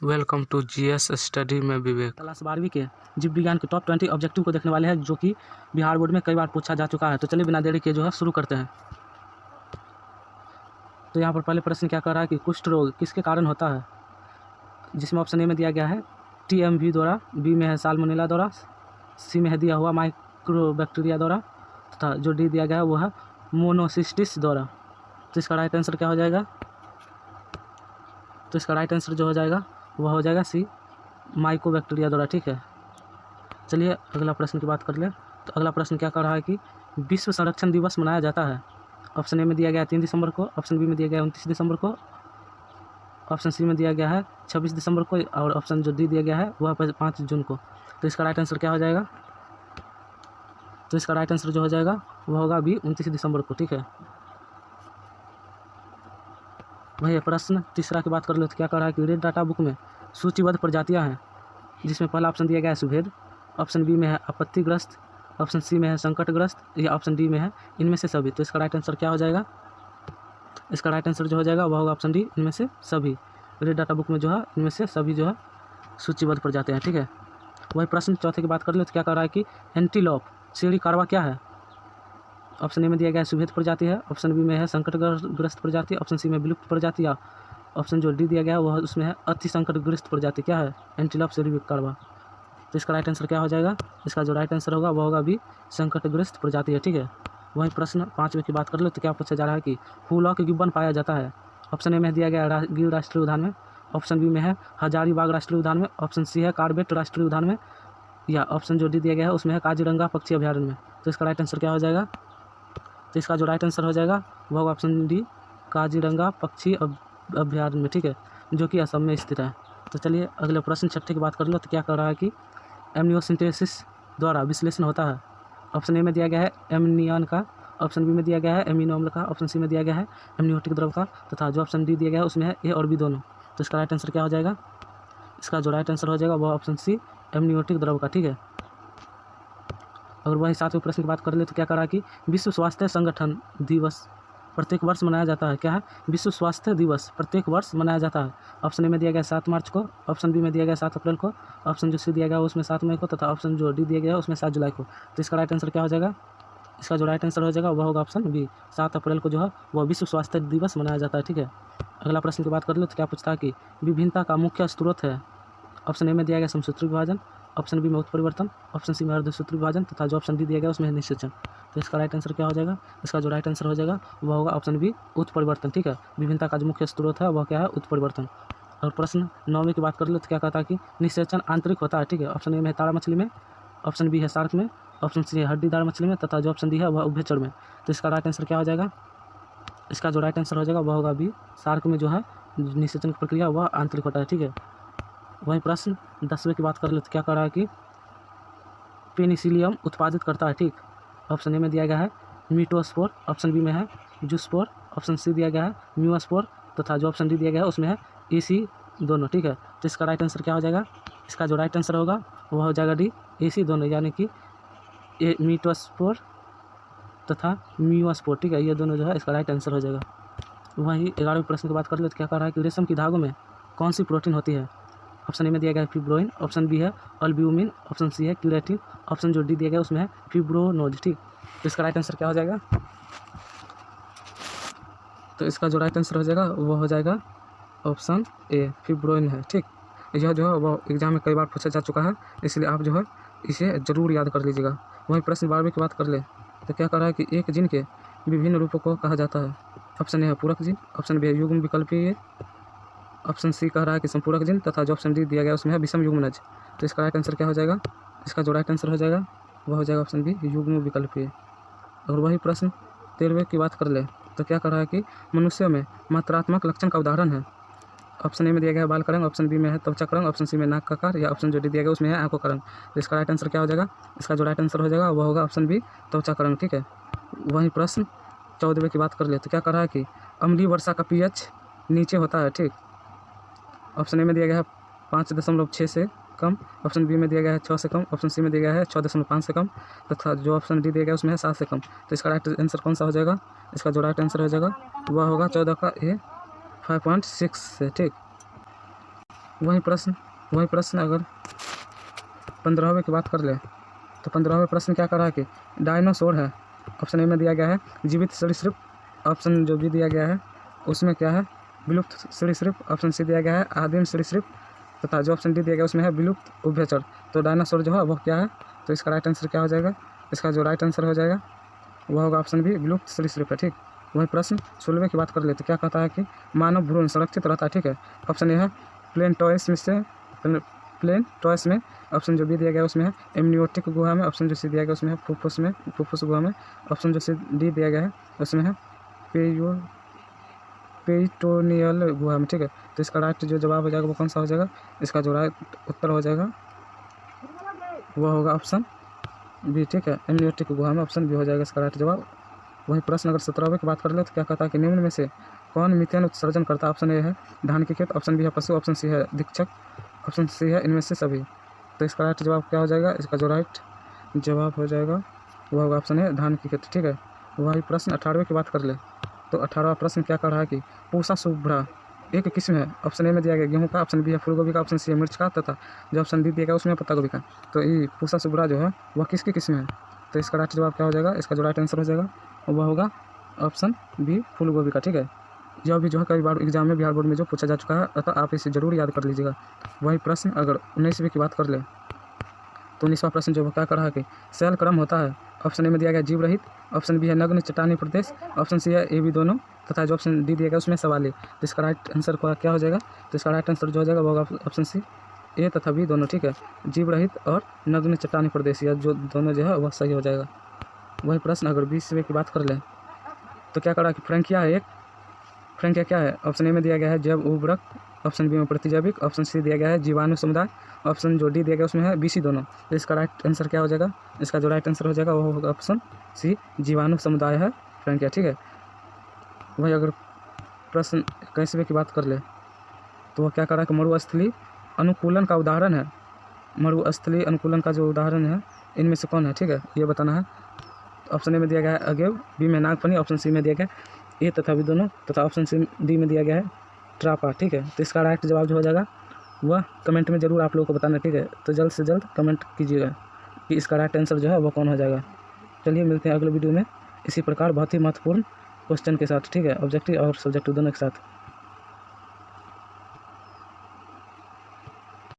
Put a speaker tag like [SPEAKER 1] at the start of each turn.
[SPEAKER 1] Welcome to GS study में विवेक।
[SPEAKER 2] Class 12वीं के जीव विज्ञान के टॉप 20 ऑब्जेक्टिव को देखने वाले हैं, जो कि बिहार बोर्ड में कई बार पूछा जा चुका है। तो चलिए बिना देरी के जो है शुरू करते हैं। तो यहाँ पर पहले प्रश्न क्या कर रहा है कि कुष्ठ रोग किसके कारण होता है, जिसमें ऑप्शन ए में दिया गया है TMV द्वारा, बी में है साल्मोनेला द्वारा, सी में है दिया हुआ माइक्रोबैक्टीरिया द्वारा, तथा जो डी दिया गया है वो है मोनोसिस्टिस द्वारा। तो इसका राइट आंसर क्या हो जाएगा? तो इसका राइट आंसर जो हो जाएगा वह हो जाएगा सी, माइकोबैक्टीरिया द्वारा। ठीक है, चलिए अगला प्रश्न की बात कर ले। तो अगला प्रश्न क्या कर रहा है कि विश्व संरक्षण दिवस मनाया जाता है। ऑप्शन ए में दिया गया है 3 दिसंबर को, ऑप्शन बी में दिया गया है 29 दिसंबर को, ऑप्शन सी में दिया गया है 26 दिसंबर को, और ऑप्शन जो डी दिया गया है वह 5 जून को। तो इसका राइट आंसर क्या हो जाएगा? तो इसका राइट आंसर जो हो जाएगा वह होगा बी, 29 दिसंबर को। ठीक है, वही प्रश्न तीसरा की बात कर लो। तो क्या कर रहा है कि रेड डाटा बुक में सूचीबद्ध प्रजातियां हैं, जिसमें पहला ऑप्शन दिया गया है सुभेद, ऑप्शन बी में है आपत्तिग्रस्त, ऑप्शन सी में है संकटग्रस्त, या ऑप्शन डी में है इनमें से सभी। तो इसका राइट आंसर क्या हो जाएगा? इसका राइट आंसर जो हो जाएगा वह होगा ऑप्शन डी, इनमें से सभी। रेड डाटा बुक में जो है इनमें से सभी जो है सूचीबद्ध प्रजातियां हैं। ठीक है, वही प्रश्न चौथे की बात कर ले। तो क्या कर रहा है कि एंटीलॉप सीढ़ी कार्बा क्या है? ऑप्शन ए में दिया गया है सुभेद प्रजाति है, ऑप्शन बी में है संकटग्रस्त प्रजाति, ऑप्शन सी में विलुप्त प्रजाति, या ऑप्शन जो डी दिया गया है वह उसमें है अति संकटग्रस्त प्रजाति। क्या है? एंटीलॉप सीढ़ी कार्बा। तो इसका राइट आंसर क्या हो जाएगा? इसका जो राइट आंसर होगा वह होगा बी, संकटग्रस्त प्रजाति है। ठीक है, वही प्रश्न पाँचवें की बात कर लो। तो क्या पूछा जा रहा है कि हुलॉक गिब्बन पाया जाता है? ऑप्शन ए में दिया गया है गिर राष्ट्रीय उद्यान में, ऑप्शन बी में है हजारीबाग राष्ट्रीय उद्यान में, ऑप्शन सी है कार्बेट राष्ट्रीय उद्यान में, या ऑप्शन जो डी दिया गया है उसमें है काजीरंगा पक्षी अभ्यारण्य में। तो इसका राइट आंसर क्या हो जाएगा? तो इसका जो राइट आंसर हो जाएगा वह होगा ऑप्शन डी, काजीरंगा पक्षी अभ्यारण्य में। ठीक है, जो कि असम में स्थित है। तो चलिए अगले प्रश्न छठे की बात कर लो। तो क्या कर रहा है कि एमनियोसिंथेसिस द्वारा विश्लेषण होता है। ऑप्शन ए में दिया गया है एमनियन का, ऑप्शन बी में दिया गया है एमिनो अम्ल का, ऑप्शन सी में दिया गया है एमनियोटिक द्रव का, तथा जो ऑप्शन डी दिया गया है उसमें है ए और बी दोनों। तो इसका राइट आंसर क्या हो जाएगा? इसका जो राइट आंसर हो जाएगा वह ऑप्शन सी, एमनियोटिक द्रव का। ठीक है, अगर वही सातवें प्रश्न की बात कर ले। तो क्या करा कि विश्व स्वास्थ्य संगठन दिवस प्रत्येक वर्ष मनाया जाता है। क्या है? विश्व स्वास्थ्य दिवस प्रत्येक वर्ष मनाया जाता है। ऑप्शन ए में दिया गया 7 मार्च को, ऑप्शन बी में दिया गया 7 अप्रैल को, ऑप्शन जो सी दिया गया उसमें 7 मई को, तथा ऑप्शन जो डी दिया गया उसमें 7 जुलाई को। तो इसका राइट आंसर क्या हो जाएगा? इसका जो राइट आंसर हो जाएगा वह होगा ऑप्शन बी, 7 अप्रैल को जो है वह विश्व स्वास्थ्य दिवस मनाया जाता है। ठीक है, अगला प्रश्न की बात कर लो। तो क्या पूछता है कि विभिन्नता का मुख्य स्रोत है। ऑप्शन ए में दिया गया समसूत्री विभाजन, ऑप्शन बी में उत्परिवर्तन, ऑप्शन सी में अर्धसूत्री विभाजन, तथा जो ऑप्शन डी दिया गया उसमें है निषेचन। तो इसका राइट आंसर क्या हो जाएगा? इसका जो राइट आंसर हो जाएगा वह होगा ऑप्शन बी, उत्परिवर्तन। ठीक है, विभिन्नता का जो मुख्य स्रोत है वह क्या है? उत्परिवर्तन। और प्रश्न 9वें की बात कर लो। तो क्या कहता है कि निषेचन आंतरिक होता है। ठीक है, ऑप्शन ए में है तारा मछली में, ऑप्शन बी है शार्क में, ऑप्शन सी है हड्डीदार मछली में, तथा जो ऑप्शन डी है वह उभयचर में। तो इसका राइट आंसर क्या हो जाएगा? इसका जो राइट आंसर हो जाएगा वह होगा बी, शार्क में जो है निषेचन की प्रक्रिया वह आंतरिक होता है। ठीक है, वही प्रश्न 10वें की बात कर ले। तो क्या कर रहा है कि पेनिसिलियम उत्पादित करता है। ठीक, ऑप्शन ए में दिया गया है मीटोस्पोर, ऑप्शन बी में है जूस्पोर, ऑप्शन सी दिया गया है म्यूस्पोर, तथा जो ऑप्शन डी दिया गया है उसमें है AC दोनों। ठीक है, तो इसका राइट आंसर क्या हो जाएगा? इसका जो राइट आंसर होगा वह हो जाएगा डी, AC दोनों, यानी कि मीटोस्पोर तथा म्यूस्पोर। ठीक है, ये दोनों जो है इसका राइट आंसर हो जाएगा। वही 11वें प्रश्न की बात कर ले। तो क्या कर रहा है कि रेशम की धागों में कौन सी प्रोटीन होती है। ऑप्शन ए में दिया गया है फिब्रोइन, ऑप्शन बी है अल्ब्यूमिन, ऑप्शन सी है क्यूरेटिन, ऑप्शन जो डी दिया गया उसमें है फिब्रोनोज। ठीक, तो इसका राइट आंसर क्या हो जाएगा? तो इसका जो राइट आंसर हो जाएगा वो हो जाएगा ऑप्शन ए, फिब्रोइन है। ठीक, यह जो है वो एग्जाम में कई बार पूछा जा चुका है, इसलिए आप जो है इसे जरूर याद कर लीजिएगा। वही प्रश्न 12वें की बात कर ले। तो क्या कर रहा है कि एक जीन के विभिन्न रूपों को कहा जाता है। ऑप्शन ए है पूरक जीन, ऑप्शन बी है युग्म विकल्पीय, ऑप्शन सी कह रहा है कि संपूरक जीन, तथा जो ऑप्शन डी दिया गया उसमें है विषम युग्मनज। तो इसका राइट आंसर क्या हो जाएगा? इसका जो राइट आंसर हो जाएगा वह हो जाएगा ऑप्शन बी, युग्म विकल्पीय। और वही प्रश्न 13वें की बात कर ले। तो क्या कह रहा है कि मनुष्यों में मात्रात्मक लक्षण का उदाहरण है। ऑप्शन ए में दिया गया है बाल का रंग, ऑप्शन बी में है त्वचा का रंग, ऑप्शन सी में नाक का आकार, या ऑप्शन जो डी दिया गया उसमें है आंखों का रंग। तो इसका राइट आंसर क्या हो जाएगा? इसका जो राइट आंसर हो जाएगा वह होगा ऑप्शन बी, त्वचा का रंग। ठीक है, वही प्रश्न 14वें की बात कर ले। तो क्या कह रहा है कि अम्लीय वर्षा का pH नीचे होता है। ठीक, ऑप्शन ए में दिया गया है 5.6 से कम, ऑप्शन बी में दिया गया है 6 से कम, ऑप्शन सी में दिया गया है 6.5 से कम, तथा जो ऑप्शन डी दिया गया उसमें है 7 से कम। तो इसका राइट आंसर कौन सा हो जाएगा? इसका जो राइट आंसर हो जाएगा वह होगा 14 का ए, 5.6 से। ठीक, वही प्रश्न अगर 15वें की बात कर ले तो 15वें प्रश्न क्या कर रहा है कि डायनासोर है, ऑप्शन ए में दिया गया है जीवित सरीसृप, ऑप्शन जो भी दिया गया है उसमें क्या है विलुप्त सरीसृप, ऑप्शन सी दिया गया है आदिम सरीसृप, तथा जो ऑप्शन डी दिया गया उसमें है विलुप्त उभयचर। तो डायनासोर जो है वह क्या है, तो इसका राइट आंसर क्या हो जाएगा, इसका जो राइट आंसर हो जाएगा वह होगा ऑप्शन बी विलुप्त सरीसृप है। ठीक, वही प्रश्न 16वें की बात कर लेते क्या कहता है कि मानव भ्रूण संरक्षित रहता है। ठीक है, ऑप्शन ए है प्लेन टॉयस में, ऑप्शन जो बी दिया गया उसमें है एमनियोटिक गुहा में, ऑप्शन जो सी दिया गया उसमें है फुफ्फुस गुहा में, ऑप्शन जो सी डी दिया गया है उसमें है पेरिटोनियल गुहा में। ठीक है, तो इसका राइट जो जवाब हो जाएगा वो कौन सा हो जाएगा, इसका जो राइट उत्तर हो जाएगा वह होगा ऑप्शन बी। ठीक है, एमनियोटिक गुहा में, ऑप्शन बी हो जाएगा इसका राइट जवाब। वही प्रश्न अगर 17वें की बात कर ले तो क्या कहता है कि निम्न में से कौन मीथेन उत्सर्जन करता है। ऑप्शन ए है धान के खेत, ऑप्शन बी है पशु, ऑप्शन सी है दीक्षक, ऑप्शन सी है इनमें से सभी। तो इसका राइट जवाब क्या हो जाएगा, इसका जो राइट जवाब हो जाएगा वह होगा ऑप्शन है धान की खेती। ठीक है, वही प्रश्न 18वें की बात कर ले तो 18वां प्रश्न क्या कर रहा है कि पूसा शुभ्रा एक किस्म है, ऑप्शन ए में दिया गया गेहूं का, ऑप्शन बी है फूलगोभी का, ऑप्शन सी है मिर्च का, तथा जो ऑप्शन डी दिया गया उसमें पत्ता गोभी का। तो ये पूसा शुभ्रा जो है वह किसकी किस्म है, तो इसका राइट जवाब क्या हो जाएगा, इसका जो राइट आंसर हो जाएगा वह होगा ऑप्शन बी फूलगोभी का। ठीक है, यह भी जो है कई बार एग्जाम में बिहार बोर्ड में जो पूछा जा चुका है, अतः आप इसे जरूर याद कर लीजिएगा। वही प्रश्न अगर 19वीं की बात कर ले तो 19वां प्रश्न जो क्या कर रहा है कि शैल क्रम होता है, ऑप्शन ए में दिया गया जीव रहित, ऑप्शन बी है नग्न चट्टानी प्रदेश, ऑप्शन सी है ए बी दोनों, तथा जो ऑप्शन डी दिया गया उसमें सवाल है। तो इसका राइट आंसर क्या हो जाएगा, तो इसका राइट आंसर जो हो जाएगा वो होगा ऑप्शन सी ए तथा बी दोनों। ठीक है, जीव रहित और नग्न चट्टानी प्रदेश या जो दोनों जो है वह सही हो जाएगा। वही प्रश्न अगर 20वें की बात कर ले तो क्या करा कि फ्रैंकिया क्या है, ऑप्शन ए में दिया गया है जैव उर्वरक, ऑप्शन बी में प्रतिजैविक, ऑप्शन सी दिया गया है जीवाणु समुदाय, ऑप्शन जो डी दिया गया उसमें है बीसी दोनों। तो इसका राइट आंसर क्या हो जाएगा, इसका जो राइट आंसर हो जाएगा वो होगा ऑप्शन सी जीवाणु समुदाय है फ्रैंकिया। ठीक है, वही अगर प्रश्न 21वें की बात कर ले तो वह क्या कर रहा है कि मरुस्थलीय अनुकूलन का उदाहरण है, मरुस्थलीय अनुकूलन का जो उदाहरण है इनमें से कौन है। ठीक है, ये बताना है। ऑप्शन ए में दिया गया है अगेव, बी में नागफनी, ऑप्शन सी में दिया गया ए तथा बी दोनों, तथा ऑप्शन सी डी में दिया गया है ट्रापा। ठीक है, तो इसका राइट जवाब जो हो जाएगा वह कमेंट में जरूर आप लोगों को बताना। ठीक है, तो जल्द से जल्द कमेंट कीजिएगा कि इसका राइट आंसर जो है वह कौन हो जाएगा। चलिए मिलते हैं अगले वीडियो में इसी प्रकार बहुत ही महत्वपूर्ण क्वेश्चन के साथ। ठीक है, ऑब्जेक्टिव और सब्जेक्टिव दोनों के साथ।